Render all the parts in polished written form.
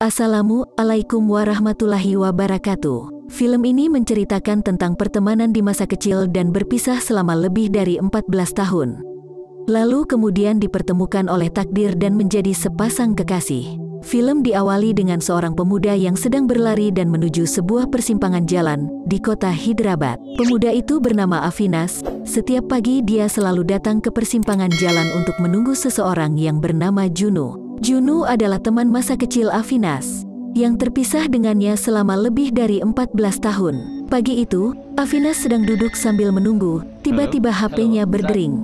Assalamualaikum warahmatullahi wabarakatuh. Film ini menceritakan tentang pertemanan di masa kecil dan berpisah selama lebih dari 14 tahun. Lalu kemudian dipertemukan oleh takdir dan menjadi sepasang kekasih. Film diawali dengan seorang pemuda yang sedang berlari dan menuju sebuah persimpangan jalan di kota Hyderabad. Pemuda itu bernama Avinas. Setiap pagi dia selalu datang ke persimpangan jalan untuk menunggu seseorang yang bernama Juno. Juno adalah teman masa kecil Avinas, yang terpisah dengannya selama lebih dari 14 tahun. Pagi itu, Avinas sedang duduk sambil menunggu, tiba-tiba HP-nya berdering.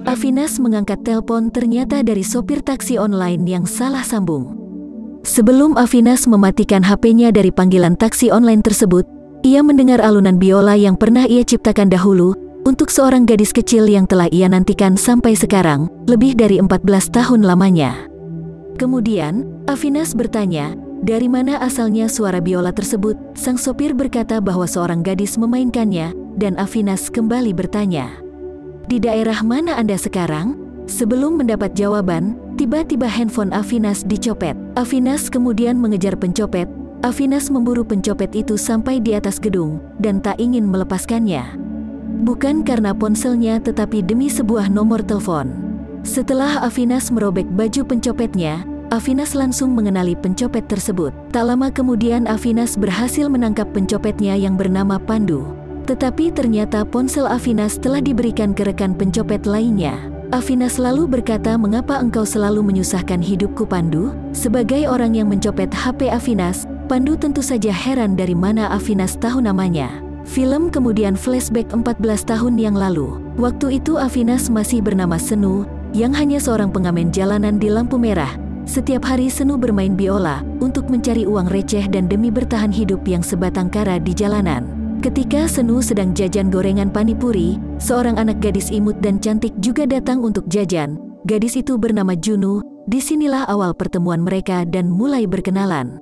Avinas mengangkat telepon, ternyata dari sopir taksi online yang salah sambung. Sebelum Avinas mematikan HP-nya dari panggilan taksi online tersebut, ia mendengar alunan biola yang pernah ia ciptakan dahulu, untuk seorang gadis kecil yang telah ia nantikan sampai sekarang, lebih dari 14 tahun lamanya. Kemudian, Avinas bertanya, dari mana asalnya suara biola tersebut? Sang sopir berkata bahwa seorang gadis memainkannya, dan Avinas kembali bertanya, di daerah mana Anda sekarang? Sebelum mendapat jawaban, tiba-tiba handphone Avinas dicopet. Avinas kemudian mengejar pencopet. Avinas memburu pencopet itu sampai di atas gedung, dan tak ingin melepaskannya. Bukan karena ponselnya tetapi demi sebuah nomor telepon. Setelah Avinas merobek baju pencopetnya, Avinas langsung mengenali pencopet tersebut. Tak lama kemudian Avinas berhasil menangkap pencopetnya yang bernama Pandu. Tetapi ternyata ponsel Avinas telah diberikan ke rekan pencopet lainnya. Avinas lalu berkata, mengapa engkau selalu menyusahkan hidupku Pandu? Sebagai orang yang mencopet HP Avinas, Pandu tentu saja heran dari mana Avinas tahu namanya. Film kemudian flashback 14 tahun yang lalu. Waktu itu Avinas masih bernama Senu, yang hanya seorang pengamen jalanan di lampu merah. Setiap hari Senu bermain biola untuk mencari uang receh dan demi bertahan hidup yang sebatang kara di jalanan. Ketika Senu sedang jajan gorengan panipuri, seorang anak gadis imut dan cantik juga datang untuk jajan. Gadis itu bernama Juno. Disinilah awal pertemuan mereka dan mulai berkenalan.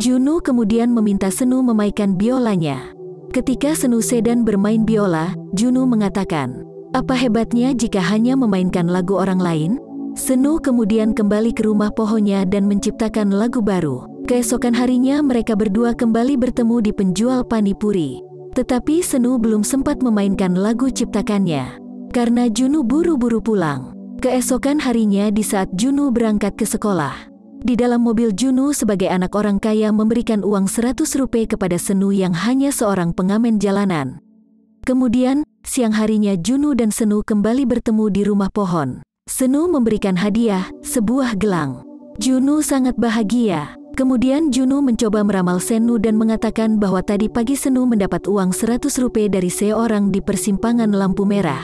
Juno kemudian meminta Senu memainkan biolanya. Ketika Senu sedang bermain biola, Juno mengatakan, apa hebatnya jika hanya memainkan lagu orang lain? Senu kemudian kembali ke rumah pohonnya dan menciptakan lagu baru. Keesokan harinya mereka berdua kembali bertemu di penjual panipuri. Tetapi Senu belum sempat memainkan lagu ciptakannya, karena Juno buru-buru pulang. Keesokan harinya di saat Juno berangkat ke sekolah, di dalam mobil Juno sebagai anak orang kaya memberikan uang 100 rupiah kepada Senu yang hanya seorang pengamen jalanan. Kemudian, siang harinya Juno dan Senu kembali bertemu di rumah pohon. Senu memberikan hadiah, sebuah gelang. Juno sangat bahagia. Kemudian Juno mencoba meramal Senu dan mengatakan bahwa tadi pagi Senu mendapat uang 100 rupiah dari seorang di persimpangan lampu merah.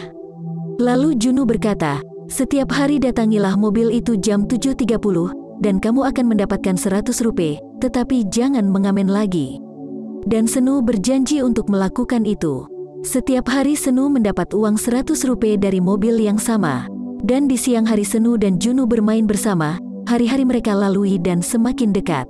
Lalu Juno berkata, setiap hari datangilah mobil itu jam 7.30, dan kamu akan mendapatkan 100 rupiah, tetapi jangan mengamen lagi. Dan Senu berjanji untuk melakukan itu. Setiap hari Senu mendapat uang 100 rupiah dari mobil yang sama. Dan di siang hari Senu dan Juno bermain bersama, hari-hari mereka lalui dan semakin dekat.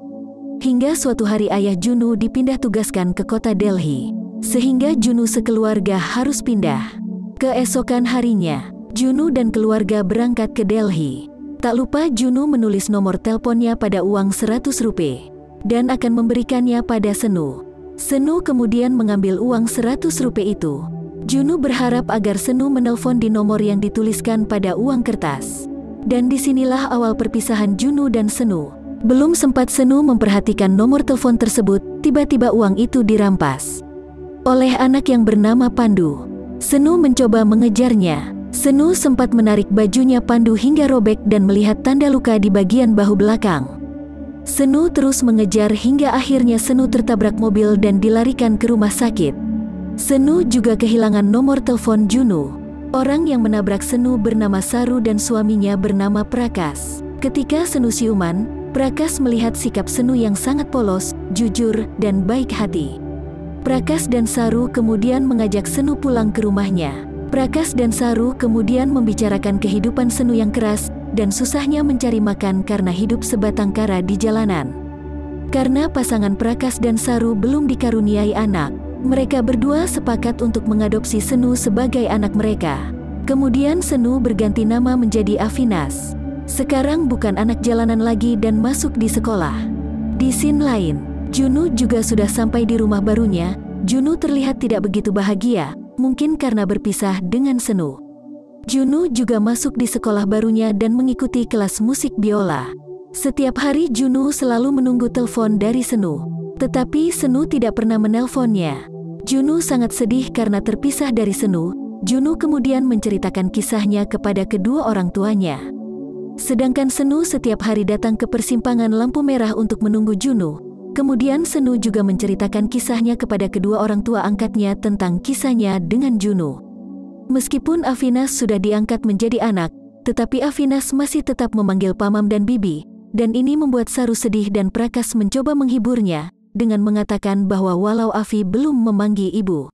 Hingga suatu hari ayah Juno dipindah tugaskan ke kota Delhi, sehingga Juno sekeluarga harus pindah. Keesokan harinya, Juno dan keluarga berangkat ke Delhi. Tak lupa Juno menulis nomor teleponnya pada uang 100 rupiah, dan akan memberikannya pada Senu. Senu kemudian mengambil uang 100 rupiah itu. Juno berharap agar Senu menelpon di nomor yang dituliskan pada uang kertas. Dan disinilah awal perpisahan Juno dan Senu. Belum sempat Senu memperhatikan nomor telepon tersebut, tiba-tiba uang itu dirampas oleh anak yang bernama Pandu. Senu mencoba mengejarnya. Senu sempat menarik bajunya Pandu hingga robek dan melihat tanda luka di bagian bahu belakang. Senu terus mengejar hingga akhirnya Senu tertabrak mobil dan dilarikan ke rumah sakit. Senu juga kehilangan nomor telepon Juno. Orang yang menabrak Senu bernama Saru dan suaminya bernama Prakas. Ketika Senu siuman, Prakas melihat sikap Senu yang sangat polos, jujur, dan baik hati. Prakas dan Saru kemudian mengajak Senu pulang ke rumahnya. Prakas dan Saru kemudian membicarakan kehidupan Senu yang keras dan susahnya mencari makan karena hidup sebatang kara di jalanan. Karena pasangan Prakas dan Saru belum dikaruniai anak, mereka berdua sepakat untuk mengadopsi Senu sebagai anak mereka. Kemudian Senu berganti nama menjadi Avinas. Sekarang bukan anak jalanan lagi dan masuk di sekolah. Di scene lain, Junwoo juga sudah sampai di rumah barunya. Junwoo terlihat tidak begitu bahagia, mungkin karena berpisah dengan Senu. Junwoo juga masuk di sekolah barunya dan mengikuti kelas musik biola. Setiap hari Junwoo selalu menunggu telepon dari Senu, tetapi Senu tidak pernah menelponnya. Junwoo sangat sedih karena terpisah dari Senu. Junwoo kemudian menceritakan kisahnya kepada kedua orang tuanya. Sedangkan Senu setiap hari datang ke persimpangan lampu merah untuk menunggu Junwoo. Kemudian Senu juga menceritakan kisahnya kepada kedua orang tua angkatnya tentang kisahnya dengan Junwoo. Meskipun Avinas sudah diangkat menjadi anak, tetapi Avinas masih tetap memanggil Pamam dan Bibi, dan ini membuat Saru sedih dan Prakas mencoba menghiburnya dengan mengatakan bahwa walau Avi belum memanggil ibu,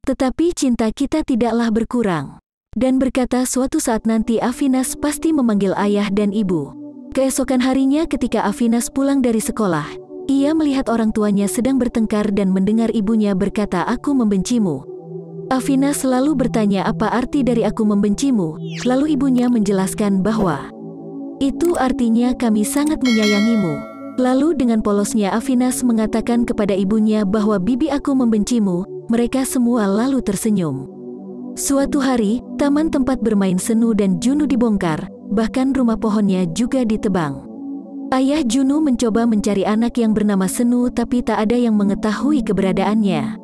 tetapi cinta kita tidaklah berkurang. Dan berkata suatu saat nanti Avinas pasti memanggil ayah dan ibu. Keesokan harinya ketika Avinas pulang dari sekolah, ia melihat orang tuanya sedang bertengkar dan mendengar ibunya berkata, "Aku membencimu." Avinas lalu bertanya apa arti dari "aku membencimu", lalu ibunya menjelaskan bahwa itu artinya kami sangat menyayangimu. Lalu dengan polosnya Avinas mengatakan kepada ibunya bahwa "Bibi, aku membencimu." Mereka semua lalu tersenyum. Suatu hari, taman tempat bermain Senu dan Junwoo dibongkar, bahkan rumah pohonnya juga ditebang. Ayah Junwoo mencoba mencari anak yang bernama Senu tapi tak ada yang mengetahui keberadaannya.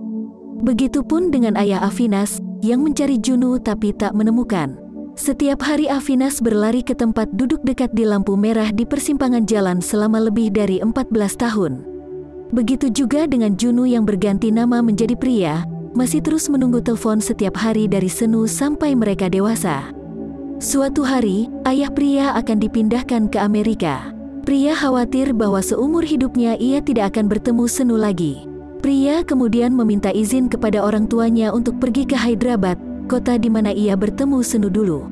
Begitupun dengan ayah Avinas yang mencari Junwoo tapi tak menemukan. Setiap hari Avinas berlari ke tempat duduk dekat di lampu merah di persimpangan jalan selama lebih dari 14 tahun. Begitu juga dengan Junwoo yang berganti nama menjadi Pria, masih terus menunggu telepon setiap hari dari Senu sampai mereka dewasa. Suatu hari, ayah Pria akan dipindahkan ke Amerika. Pria khawatir bahwa seumur hidupnya ia tidak akan bertemu Senu lagi. Pria kemudian meminta izin kepada orang tuanya untuk pergi ke Hyderabad, kota di mana ia bertemu Senu dulu,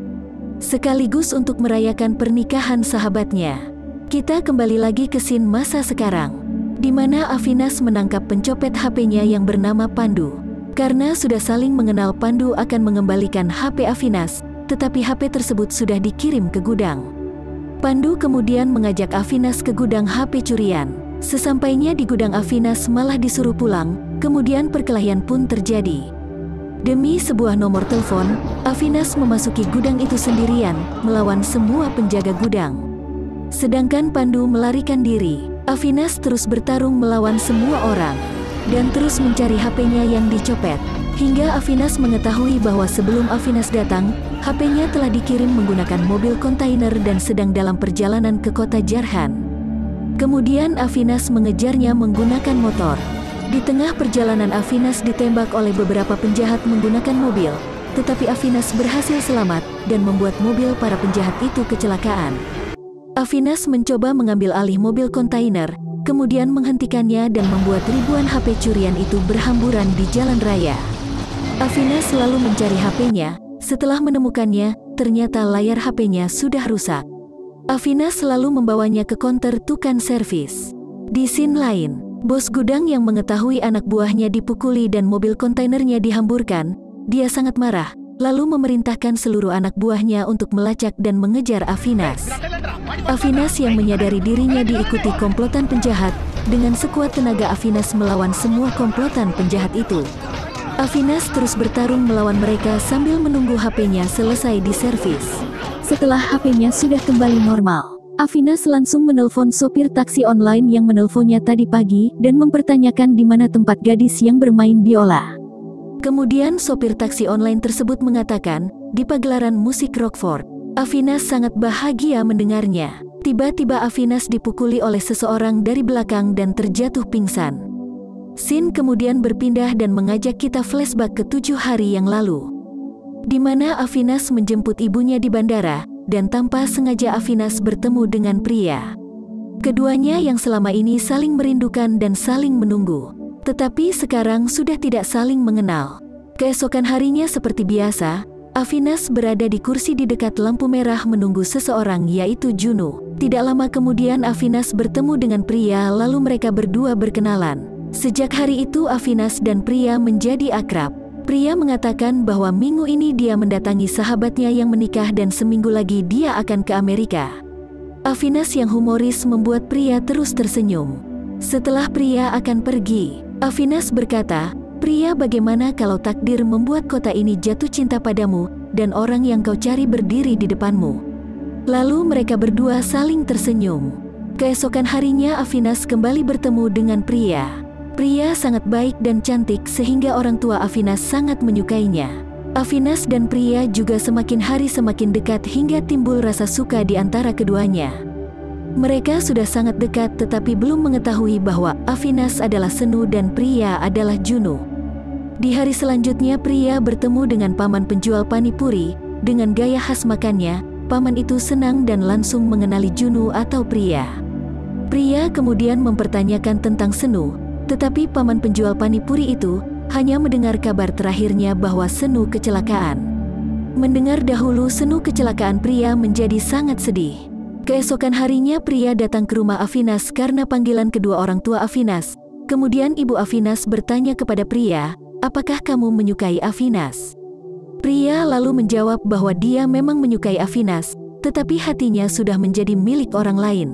sekaligus untuk merayakan pernikahan sahabatnya. Kita kembali lagi ke scene masa sekarang, di mana Avinas menangkap pencopet HP-nya yang bernama Pandu. Karena sudah saling mengenal, Pandu akan mengembalikan HP Avinas, tetapi HP tersebut sudah dikirim ke gudang. Pandu kemudian mengajak Avinas ke gudang HP curian. Sesampainya di gudang, Avinas malah disuruh pulang, kemudian perkelahian pun terjadi. Demi sebuah nomor telepon, Avinas memasuki gudang itu sendirian, melawan semua penjaga gudang. Sedangkan Pandu melarikan diri. Avinas terus bertarung melawan semua orang, dan terus mencari HP-nya yang dicopet. Hingga Avinas mengetahui bahwa sebelum Avinas datang, HP-nya telah dikirim menggunakan mobil kontainer dan sedang dalam perjalanan ke kota Jarhan. Kemudian Avinas mengejarnya menggunakan motor. Di tengah perjalanan Avinas ditembak oleh beberapa penjahat menggunakan mobil, tetapi Avinas berhasil selamat dan membuat mobil para penjahat itu kecelakaan. Avinas mencoba mengambil alih mobil kontainer, kemudian menghentikannya dan membuat ribuan HP curian itu berhamburan di jalan raya. Avinas selalu mencari HP-nya. Setelah menemukannya, ternyata layar HP-nya sudah rusak. Avinas selalu membawanya ke konter tukang servis. Di scene lain, bos gudang yang mengetahui anak buahnya dipukuli dan mobil kontainernya dihamburkan, dia sangat marah, lalu memerintahkan seluruh anak buahnya untuk melacak dan mengejar Avinas. Avinas yang menyadari dirinya diikuti komplotan penjahat, dengan sekuat tenaga Avinas melawan semua komplotan penjahat itu. Avinas terus bertarung melawan mereka sambil menunggu HP-nya selesai diservis. Setelah HP-nya sudah kembali normal, Avinas langsung menelpon sopir taksi online yang menelponnya tadi pagi dan mempertanyakan di mana tempat gadis yang bermain biola. Kemudian sopir taksi online tersebut mengatakan, di pagelaran musik Rockford. Avinas sangat bahagia mendengarnya. Tiba-tiba Avinas dipukuli oleh seseorang dari belakang dan terjatuh pingsan. Scene kemudian berpindah dan mengajak kita flashback ke 7 hari yang lalu, di mana Avinas menjemput ibunya di bandara, dan tanpa sengaja Avinas bertemu dengan Pria. Keduanya yang selama ini saling merindukan dan saling menunggu, tetapi sekarang sudah tidak saling mengenal. Keesokan harinya seperti biasa, Avinas berada di kursi di dekat lampu merah menunggu seseorang, yaitu Junwoo. Tidak lama kemudian Avinas bertemu dengan Pria, lalu mereka berdua berkenalan. Sejak hari itu Avinas dan Pria menjadi akrab. Pria mengatakan bahwa minggu ini dia mendatangi sahabatnya yang menikah dan seminggu lagi dia akan ke Amerika. Avinas yang humoris membuat Pria terus tersenyum. Setelah pria akan pergi, Avinas berkata, "Pria, bagaimana kalau takdir membuat kota ini jatuh cinta padamu, dan orang yang kau cari berdiri di depanmu?" Lalu mereka berdua saling tersenyum. Keesokan harinya Avinas kembali bertemu dengan pria. Pria sangat baik dan cantik sehingga orang tua Avinas sangat menyukainya. Avinas dan pria juga semakin hari semakin dekat hingga timbul rasa suka di antara keduanya. Mereka sudah sangat dekat tetapi belum mengetahui bahwa Avinas adalah Senu dan pria adalah Juno. Di hari selanjutnya pria bertemu dengan paman penjual panipuri. Dengan gaya khas makannya, paman itu senang dan langsung mengenali Juno atau pria. Pria kemudian mempertanyakan tentang Senu, tetapi paman penjual panipuri itu hanya mendengar kabar terakhirnya bahwa Senu kecelakaan. Mendengar dahulu Senu kecelakaan, pria menjadi sangat sedih. Keesokan harinya pria datang ke rumah Avinas karena panggilan kedua orang tua Avinas. Kemudian ibu Avinas bertanya kepada pria, "Apakah kamu menyukai Avinas?" Pria lalu menjawab bahwa dia memang menyukai Avinas, tetapi hatinya sudah menjadi milik orang lain.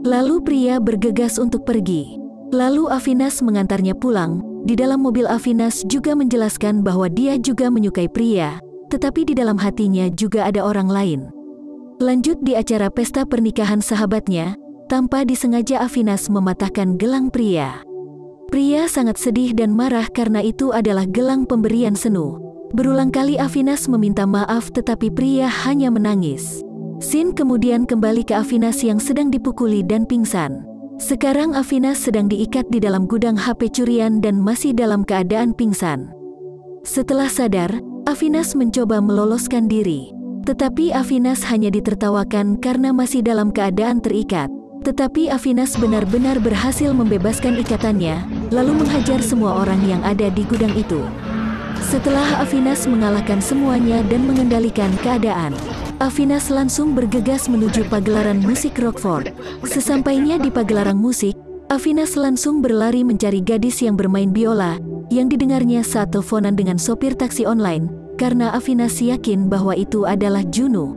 Lalu pria bergegas untuk pergi. Lalu Avinas mengantarnya pulang. Di dalam mobil Avinas juga menjelaskan bahwa dia juga menyukai pria, tetapi di dalam hatinya juga ada orang lain. Lanjut di acara pesta pernikahan sahabatnya, tanpa disengaja Avinas mematahkan gelang pria. Pria sangat sedih dan marah karena itu adalah gelang pemberian Senu. Berulang kali Avinas meminta maaf tetapi pria hanya menangis. Scene kemudian kembali ke Avinas yang sedang dipukuli dan pingsan. Sekarang Avinas sedang diikat di dalam gudang HP curian dan masih dalam keadaan pingsan. Setelah sadar, Avinas mencoba meloloskan diri. Tetapi Avinas hanya ditertawakan karena masih dalam keadaan terikat. Tetapi Avinas benar-benar berhasil membebaskan ikatannya, lalu menghajar semua orang yang ada di gudang itu. Setelah Avinas mengalahkan semuanya dan mengendalikan keadaan, Avinas langsung bergegas menuju pagelaran musik Rockford. Sesampainya di pagelaran musik, Avinas langsung berlari mencari gadis yang bermain biola, yang didengarnya saat teleponan dengan sopir taksi online, karena Avinas yakin bahwa itu adalah Juno.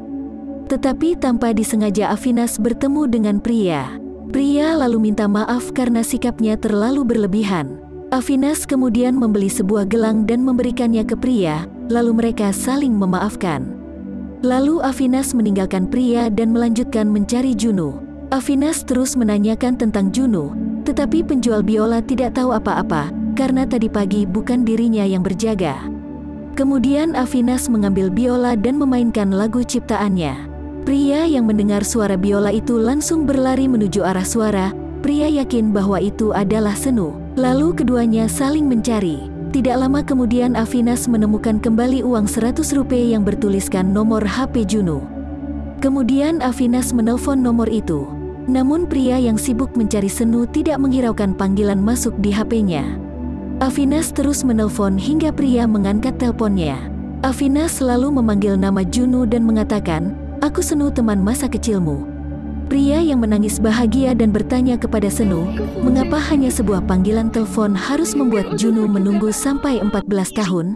Tetapi tanpa disengaja Avinas bertemu dengan pria. Pria lalu minta maaf karena sikapnya terlalu berlebihan. Avinas kemudian membeli sebuah gelang dan memberikannya ke pria, lalu mereka saling memaafkan. Lalu Avinas meninggalkan pria dan melanjutkan mencari Juno. Avinas terus menanyakan tentang Juno, tetapi penjual biola tidak tahu apa-apa, karena tadi pagi bukan dirinya yang berjaga. Kemudian Avinas mengambil biola dan memainkan lagu ciptaannya. Pria yang mendengar suara biola itu langsung berlari menuju arah suara. Pria yakin bahwa itu adalah Senu. Lalu keduanya saling mencari. Tidak lama kemudian Avinas menemukan kembali uang 100 rupiah yang bertuliskan nomor HP Juno. Kemudian Avinas menelpon nomor itu. Namun pria yang sibuk mencari Senu tidak menghiraukan panggilan masuk di HP-nya. Avinas terus menelpon hingga pria mengangkat teleponnya. Avinas lalu memanggil nama Juno dan mengatakan, "Aku Senu, teman masa kecilmu." Pria yang menangis bahagia dan bertanya kepada Senu, mengapa hanya sebuah panggilan telepon harus membuat Juno menunggu sampai 14 tahun?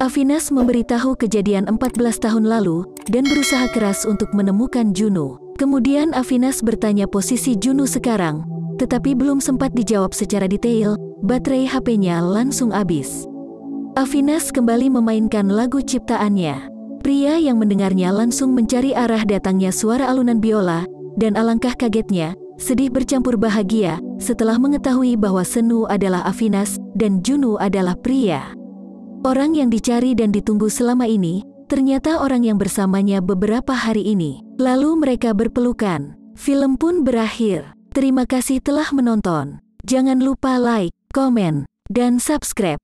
Avinas memberitahu kejadian 14 tahun lalu dan berusaha keras untuk menemukan Juno. Kemudian Avinas bertanya posisi Juno sekarang, tetapi belum sempat dijawab secara detail, baterai HP-nya langsung habis. Avinas kembali memainkan lagu ciptaannya. Pria yang mendengarnya langsung mencari arah datangnya suara alunan biola, dan alangkah kagetnya, sedih bercampur bahagia, setelah mengetahui bahwa Senu adalah Avinas dan Juno adalah pria. Orang yang dicari dan ditunggu selama ini, ternyata orang yang bersamanya beberapa hari ini. Lalu mereka berpelukan. Film pun berakhir. Terima kasih telah menonton. Jangan lupa like, komen, dan subscribe.